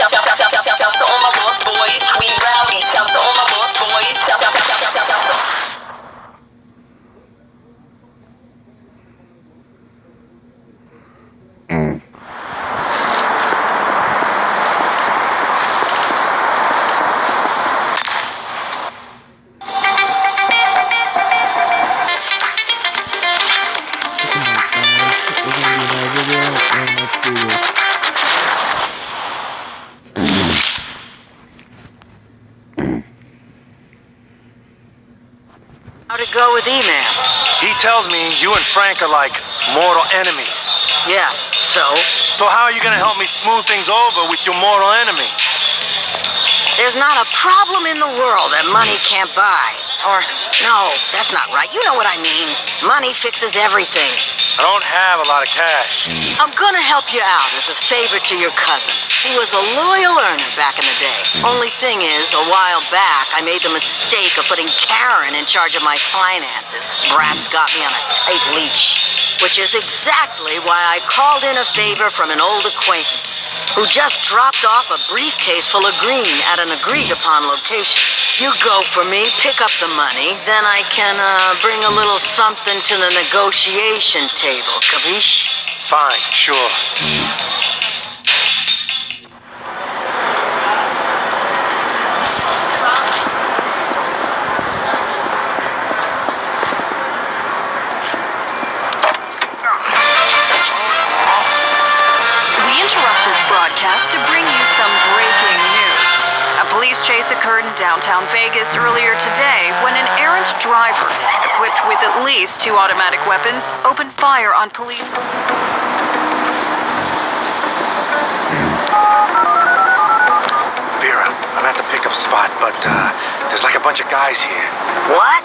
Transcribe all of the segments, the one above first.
Shout to all my lost boys, we rowdy. Shout to all my lost boys. Shout to. How'd it go with E-Man? He tells me you and Frank are like mortal enemies. Yeah, so? So how are you gonna help me smooth things over with your mortal enemy? There's not a problem in the world that money can't buy. Or, no, that's not right. You know what I mean. Money fixes everything. I don't have a lot of cash. I'm gonna help you out as a favor to your cousin. He was a loyal earner back in the day. Only thing is, a while back, I made the mistake of putting Karen in charge of my finances. Brat's got me on a tight leash. Which is exactly why I called in a favor from an old acquaintance who just dropped off a briefcase full of green at an agreed-upon location. You go for me, pick up the money, then I can bring a little something to the negotiation table, capiche? Fine, sure. To bring you some breaking news. A police chase occurred in downtown Vegas earlier today when an errant driver, equipped with at least 2 automatic weapons, opened fire on police. Vera, I'm at the pickup spot, but there's like a bunch of guys here. What?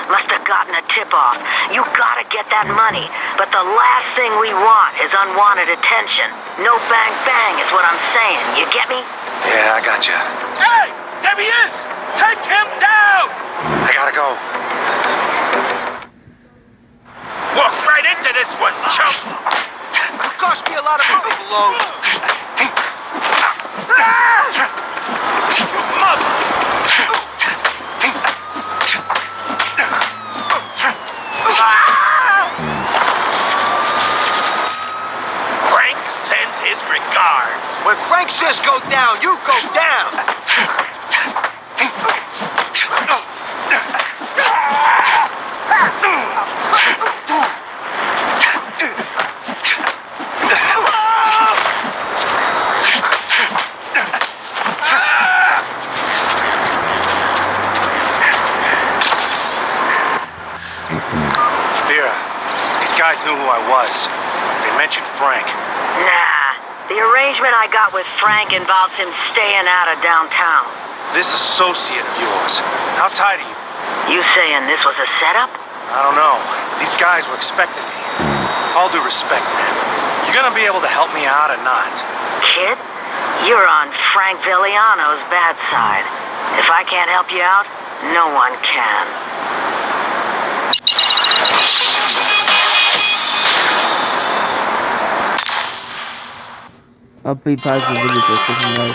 Must have gotten a tip-off. You gotta get that money. But the last thing we want is unwanted attention. No bang bang is what I'm saying. You get me? Yeah, I gotcha. Hey! There he is! Take him down! I gotta go. Walk right into this one, chump! You cost me a lot of money, Malone. Mother! Frank sends his regards. When Frank says go down, you go down. Guys knew who I was. They mentioned Frank. Nah. The arrangement I got with Frank involves him staying out of downtown. This associate of yours, how tight are you? You saying this was a setup? I don't know, but these guys were expecting me. All due respect, man. You gonna be able to help me out or not? Kid, you're on Frank Villiano's bad side. If I can't help you out, no one can. I'll be pausing the video for a second, guys.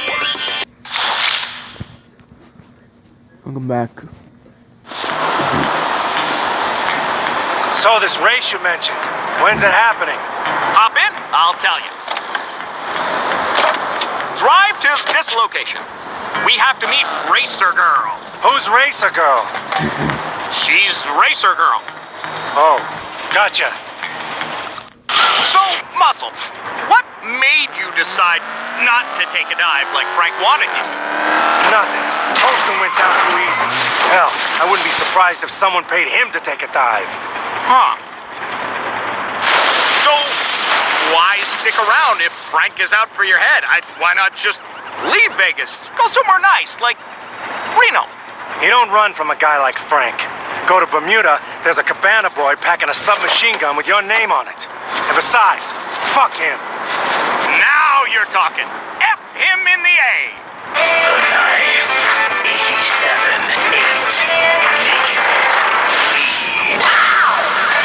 Welcome back. So this race you mentioned, when's it happening? Hop in, I'll tell you. Drive to this location. We have to meet Racer Girl. Who's Racer Girl? She's Racer Girl. Oh, gotcha. So, Muscle, what made you decide not to take a dive like Frank wanted you to? Nothing. Poston went down too easy. Hell, I wouldn't be surprised if someone paid him to take a dive. Huh. So, why stick around if Frank is out for your head? Why not just leave Vegas? Go somewhere nice, like Reno. You don't run from a guy like Frank. Go to Bermuda, there's a cabana boy packing a submachine gun with your name on it. And besides, fuck him. Now you're talking. F him in the A. The knife. 87-8. Wow!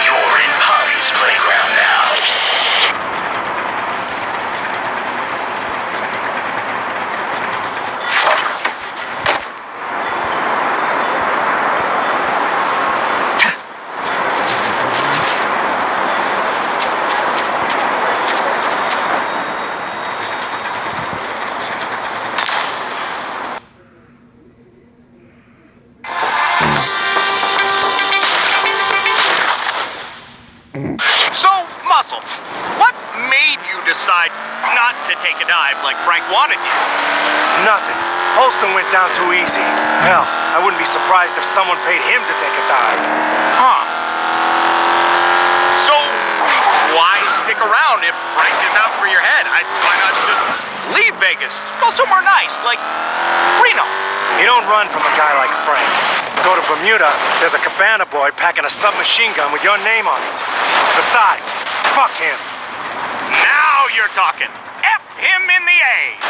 You're in Polly's playground now. decide not to take a dive like Frank wanted you? Nothing. Holston went down too easy. Hell, I wouldn't be surprised if someone paid him to take a dive. Huh. So, why stick around if Frank is out for your head? Why not just leave Vegas? Go somewhere nice, like Reno. You don't run from a guy like Frank. Go to Bermuda, there's a cabana boy packing a submachine gun with your name on it. Besides, fuck him. Now you're talking. F him in the A.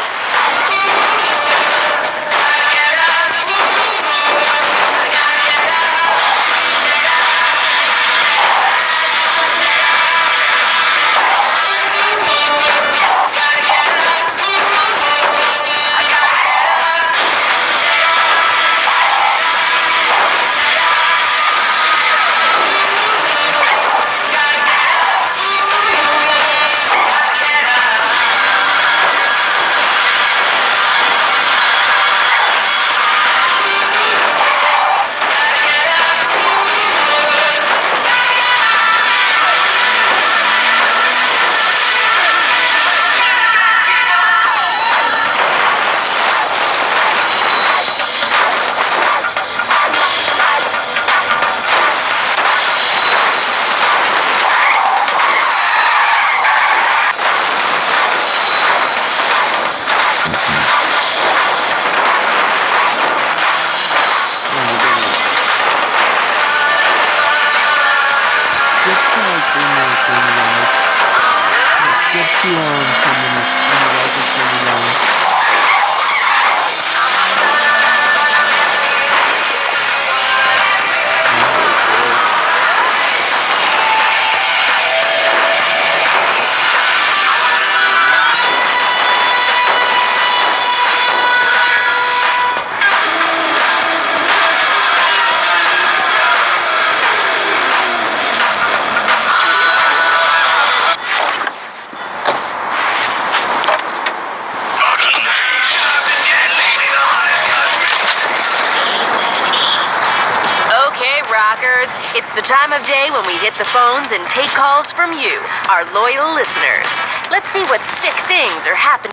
It's the time of day when we hit the phones and take calls from you, our loyal listeners. Let's see what sick things are happening.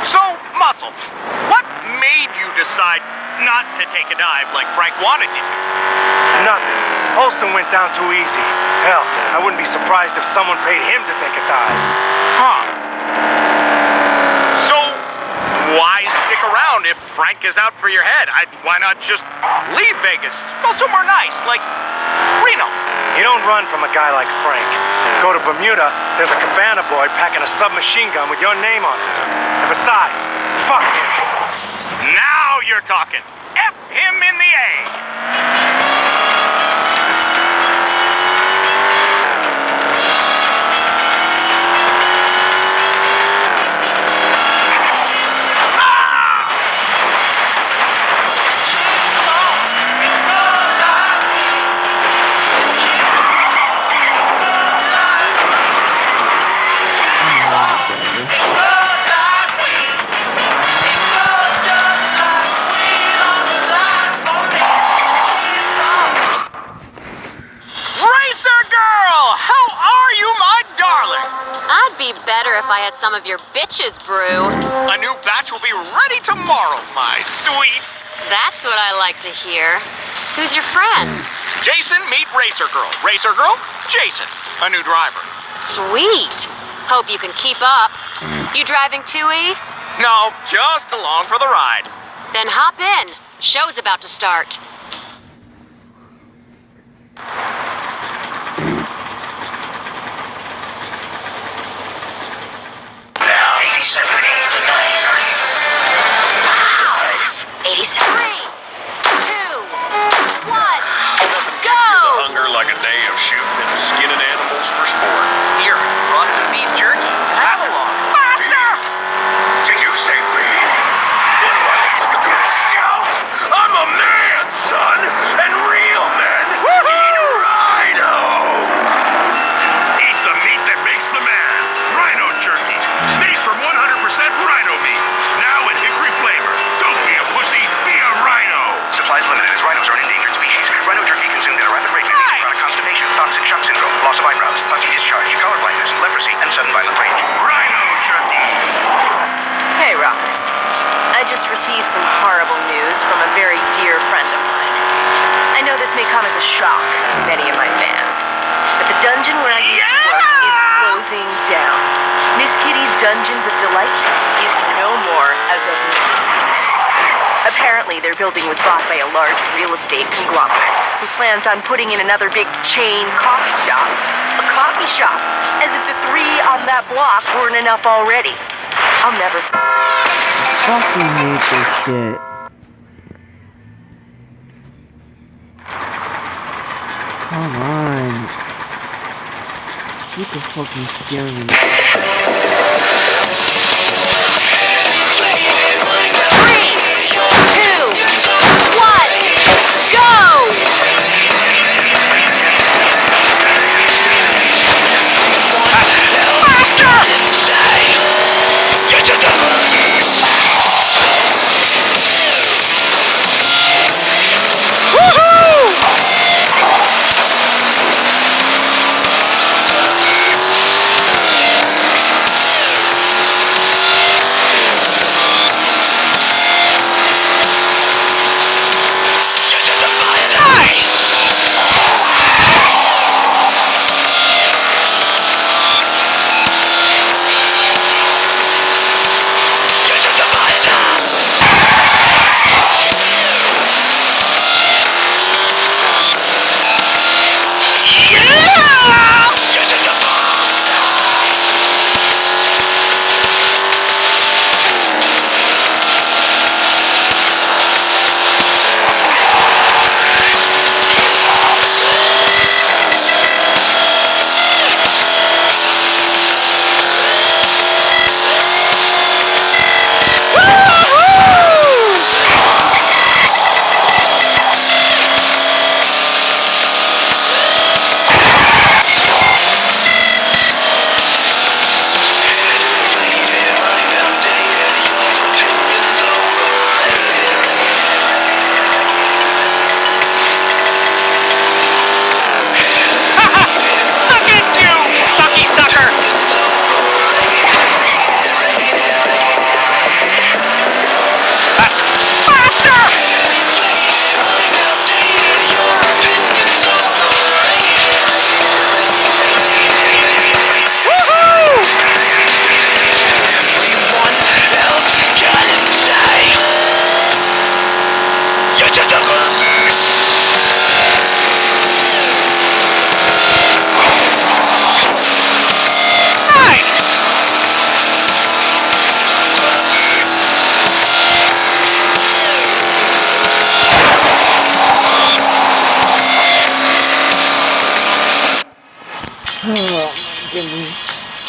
So, Muscle, what made you decide not to take a dive like Frank wanted you to? Nothing. Holston went down too easy. Hell, I wouldn't be surprised if someone paid him to take a dive. Huh. So, why stick around if Frank is out for your head? Why not just leave Vegas? Go somewhere nice, like Reno. You don't run from a guy like Frank. Go to Bermuda, there's a cabana boy packing a submachine gun with your name on it. And besides, fuck him. Now you're talking. F him in the A. Better if I had some of your bitches brew. A new batch will be ready tomorrow, my sweet. That's what I like to hear. Who's your friend? Jason, meet Racer Girl. Racer Girl, Jason, a new driver. Sweet. Hope you can keep up. You driving too, E? No, just along for the ride. Then hop in. Show's about to start. Like a day of shooting and skinning animals for sport. Here, brought some beef jerky. Have along. Faster! Did you say beef? What do I look like a Girl Scout? I'm a man, son, and real men eat rhino. Specified route, fussy discharge, color blindness, leprosy, and sudden violent rage. Rhino jerky! Hey, Rockers. I just received some horrible news from a very dear friend of mine. I know this may come as a shock to many of my fans, but the dungeon where I used to work is closing down. Miss Kitty's Dungeons of Delight is no more as of yet. Apparently, their building was bought by a large real estate conglomerate who plans on putting in another big chain coffee shop. A coffee shop, as if the 3 on that block weren't enough already. I'll never... Fucking hate this shit. Come on. Sick of fucking scaring me. 3, 2, 1, go!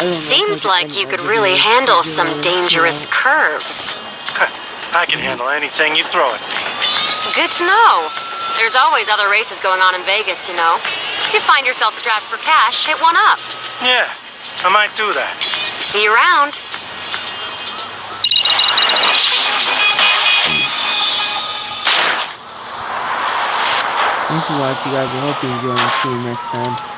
Seems like you could really handle some dangerous curves. I can handle anything you throw at me. Good to know. There's always other races going on in Vegas, you know. If you find yourself strapped for cash, hit one up. Yeah, I might do that. See you around. Thanks for watching, guys. I hope you enjoyed. See you next time.